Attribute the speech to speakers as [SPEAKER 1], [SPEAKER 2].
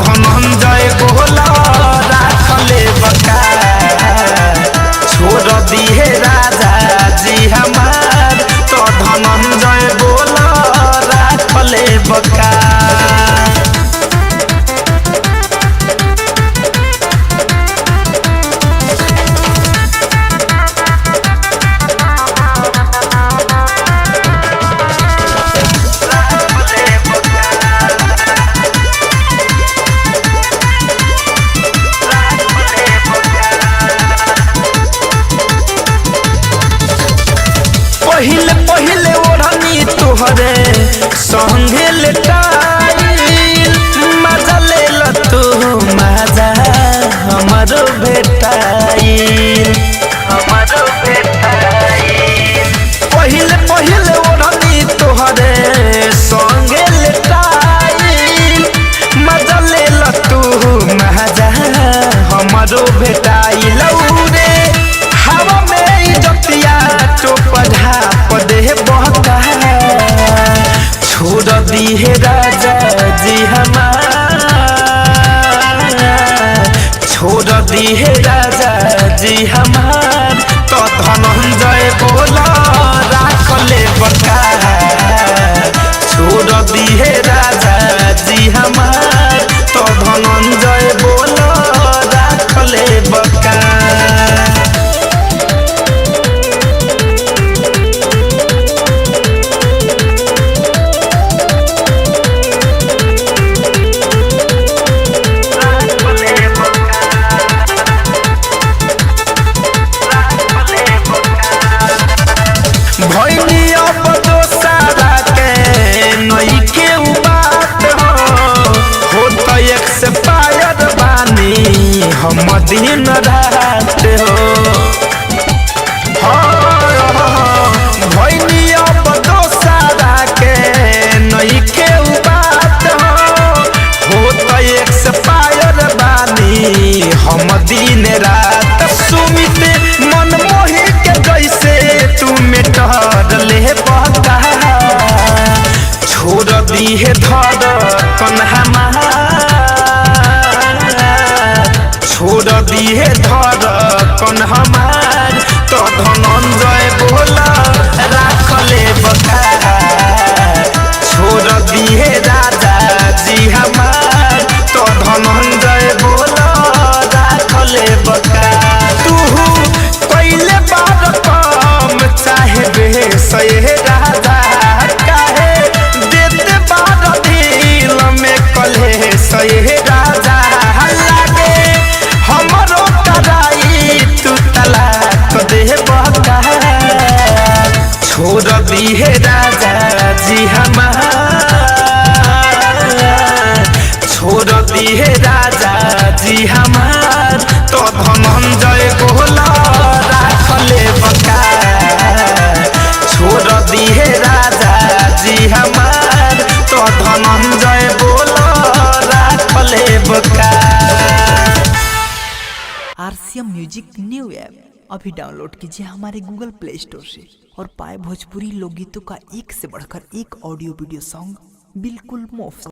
[SPEAKER 1] धनंजय बोला राखले बका छोड़ दिए राजा जी हमार तो धनंजय बोला राखले बका। पहिले पहिले ओढ़नी तोहरे संगे लेटाइल मजा ले ल तू मजा हमारो भेटाइल पहिले पहिले ओढ़नी तोहरे संगे लेटाइल मजा ले ल तू मजा हमारो भेटाइल रे हवा में इज्जतिया चोपढ़ा पदे बहका छोड़ दिए राजा जी हमार छोड़ दिए राजा जी हमार तो धनंजय बोला राखले बका छोड़ दिए राजा जी हमार तो धनंजय बोला राखले बका। हम दिन रात हो भैनिया दोसारा के नहीं के बात हो तो एक्सपायर बानी हम दिन रात सुमित मन मोहि के जैसे तुम टहर ले बका छोड़ दिए धड़कन हमार छोड़ दिए धड़कन हमार तो धनंजय बोला राखले बका छोड़ दिए राजा जी हमार तो धनंजय बोला राखले बका। तू पहले बार कम चाहे बेसये राजा काहे देते बार दिल में कले सये राजा हमरो कराई तू तलाक दे बका छोड़ दिए राजा जी हमार छोड़ दिए राजा जी हमार तो धनंजय बोला राखले बका छोड़ दिए राजा जी हमार तो धनंजय बोला राखले बका।
[SPEAKER 2] RCM म्यूजिक न्यू ऐप अभी डाउनलोड कीजिए हमारे गूगल प्ले स्टोर से और पाए भोजपुरी लोकगीतों का एक से बढ़कर एक ऑडियो वीडियो सॉन्ग बिल्कुल मुफ्त।